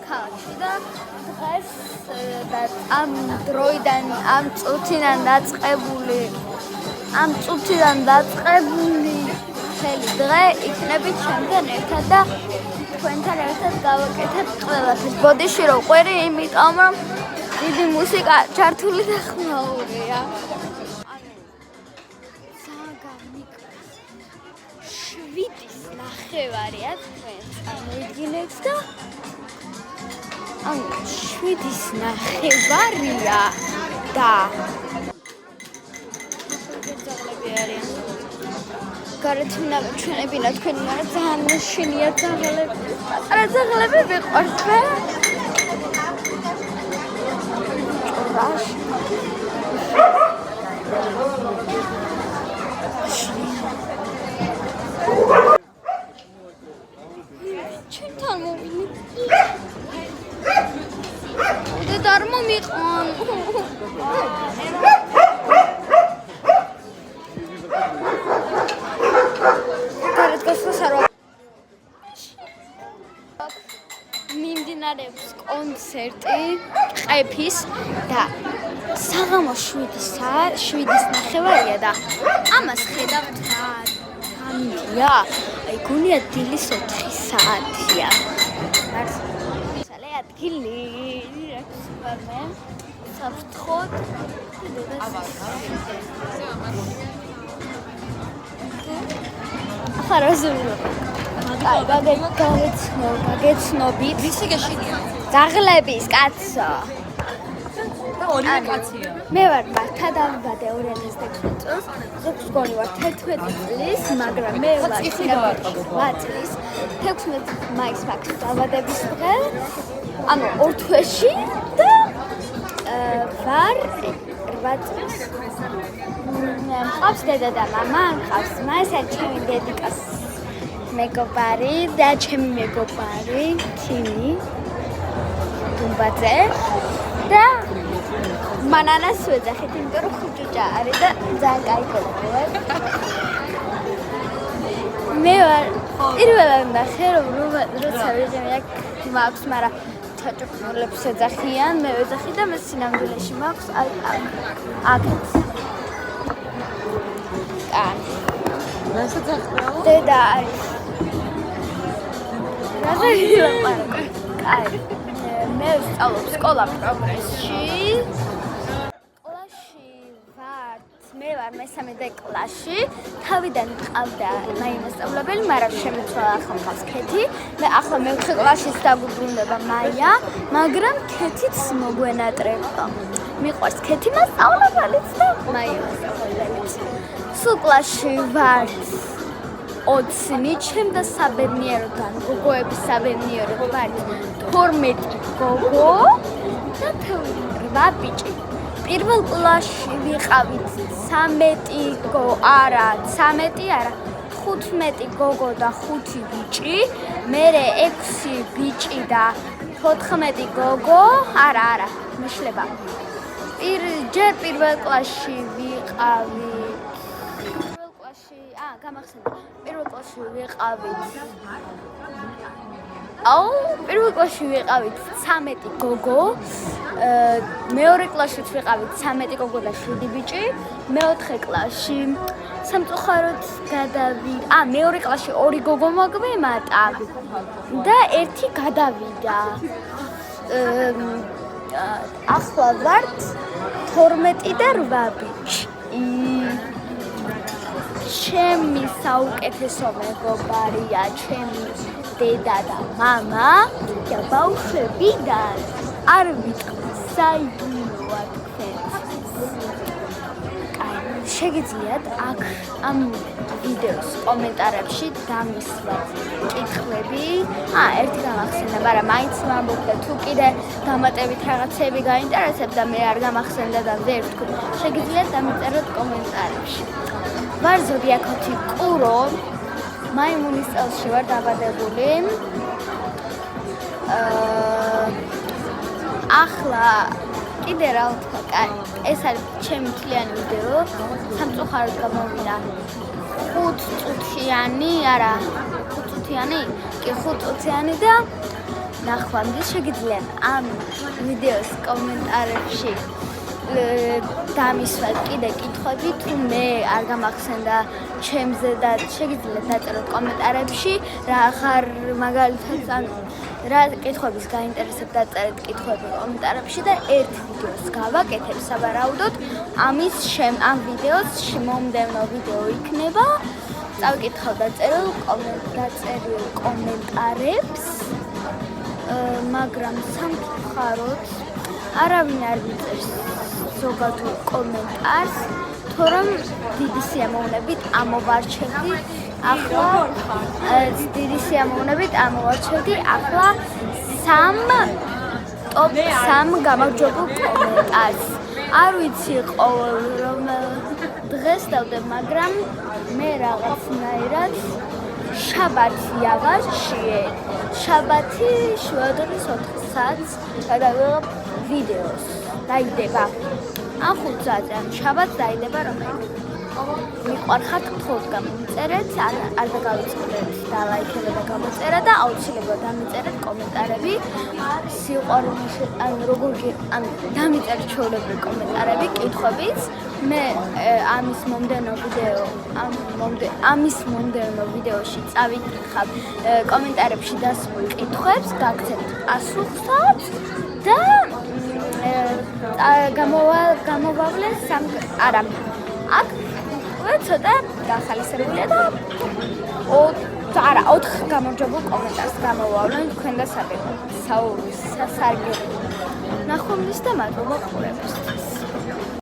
ქალაქში და დღეს და ამ დროიდან ამ წუთიდან დაწყებული მთელი დღე იქნებით ჩემთან ერთად და თქვენთან ერთად გავაკეთებთ ყველაფერს. ბოდიში რომ ყვერი, იმიტომ რომ დიდი მუსიკა ჩართული და ხმაურია. შვიდის ნახევარია თქვენ წარმოიდგინეთ და შვიდის ნახევარია და ძაღლები არიან. გარეთ ჩვენებინა თქვენი, მაგრამ ძალიან მეშინია ძაღლები. პატარა ძაღლები მიყვართ მე. ჩემთან მოვიდე. და არ მომიყვან. გარეთ გასასარო. მიმდინარეობს კონცერტი ყეფის და საღამოს 7:00 ნახევარია და ამას ხედავთ რა ამია. აი გონია დილის 4 საათია. მართლა ადგილი რაც ვამე საფრთხოდ ხარაზული გაგეცნობით ვისი გაშინია ძაღლების კაცო და ორივე კაცია მე ვარ მართა დავიბადე 2016 წელს ზოგს გონი ვარ 11 წლის მაგრამ მე ვარ 8 წლის 16 მაისს მაქვს დაბადების დღე ანუ ორ თვეში და ვარ 8 წლის მყავს დედა და მამა მყავს მასა ჩემი დედიკას მეგობარი და ჩემი მეგობარი თინი დუმბაძე და მანანას ვეძახით იმიტომ რომ ხუჭუჭა არის და ძალიან კაი გოგოა მე ვარ პირველად ნახე რომ როცა ვიძინე აქ მაქვს მაგრამ ჩაჭუქნოლებს ეძახიან მე ვეძახი და მე სინამდვილეში მაქვს აი აქეთ რასაც ახლა დედა არის კაი მე ვსწავლობ სკოლა პროგრესში მე ვარ მესამე კლასში თავიდან მყავდა მასწავლებელი მაგრამ შემეცვალა ახლა მყავს ქეთი მე ახლა მეოთხე კლასშიც დაგვიბრუნდება მაია მაგრამ ქეთიც მოგვენატრება მიყვარს ქეთი მასწავლებელიც და მაია მასწავლებელიც სულ კლასში ვარ 20 ჩემ და საბედნიეროდან გოგოების საბედნიეროდ ვარ 12 გოგო და 8 ბიჭი პირველ კლასში ვიყავით 13 გოგო და 5 ბიჭი მერე 6 ბიჭი და 14 გოგო არა მეშლება ჯერ პირველ კლასში ვიყავით პირველ კლასში ვიყავით 13 გოგო მეორე კლასშიც ვიყავით 13 გოგო და 7 ბიჭი მეოთხე კლასში სამწუხაროდ გადავიდა მეორე კლასში 2 გოგო მოგვიმატა და 1 გადავიდა ახლა ვართ 12 და 8 ბიჭი ჩემი საუკეთესო მეგობარია ჩემი დედა და მამა და ბავშვებიდან არ ვიტყვი საიდუმლოა თქვენ შეგიძლიათ აქ ამ ვიდეოს კომენტარებში დამისვათ კითხვები ერთი გამახსენდა მაგრამ მაინც ვამბობ და თუ კიდე დამატებით რაღაცები გაინტერესებთ და მე არ გამახსენდა და ვერ ვთქვი შეგიძლიათ დამიწეროთ კომენტარებში ვარ ზოდიაქოთი კურო მაიმუნის წელში ვარ დაბადებული ახლა კიდე რა ვთქვა კაი ეს არის ჩემი მთლიანი ვიდეო სამწუხაროდ გამოვიდა 5 წუთიანი არა 5 წუთიანი კი 5 წუთიანი და ნახვამდე შეგიძლიათ ამ ვიდეოს კომენტარებში დამისვათ კიდე კითხვები, თუ მე არ გამახსენდა ჩემზე და შეგიძლიათ დაწეროთ კომენტარებში მაგალითად რა კითხვების გაინტერესებთ დაწერეთ კითხვები კომენტარებში და ერთ ვიდეოს გავაკეთებ სავარაუდოდ ამ ვიდეოს მომდევნო ვიდეო იქნება წავიკითხავ დაწერილ კომენტარებს მაგრამ სამწუხაროდ არავინ არ მიწერს ზოგადულ კომენტარს თორემ დიდი სიამოვნებით ამოვარჩევდი ახლა ტოპ 3 გამარჯვებულ კომენტარს არ ვიცი ყოველ რომელ დღეს დავდებ მაგრამ მე რაღაცნაირად შაბათი ავარჩიე შაბათი შუადღის 4 საათს გადავიღებ ვიდეოს დაიდება ან 5 საათზე ან შაბათს დაიდება რომელიც მიყვარხართ გთხოვთ გამიწერეთ არ დაგავიწყდეთ და ლაიქები და გამოწერა და აუცილებლად დამიწერეთ კომენტარები სიყვარულის ან როგორ დამიწერეთ ჩვეულებრივი კომენტარები კითხვებიც მე ამის მომდევნო ვიდეოში წავიკითხავ კომენტარებში დასმულ კითხვებს გაგცემთ პასუხსაც და გამოვავლე აქ ცოტა გახალისებულია და 4 გამარჯვებულ კომენტარს გამოვავლენ თქვენ და სასარგებლო. ნახვამდის და მადლობა ყურებისთვის.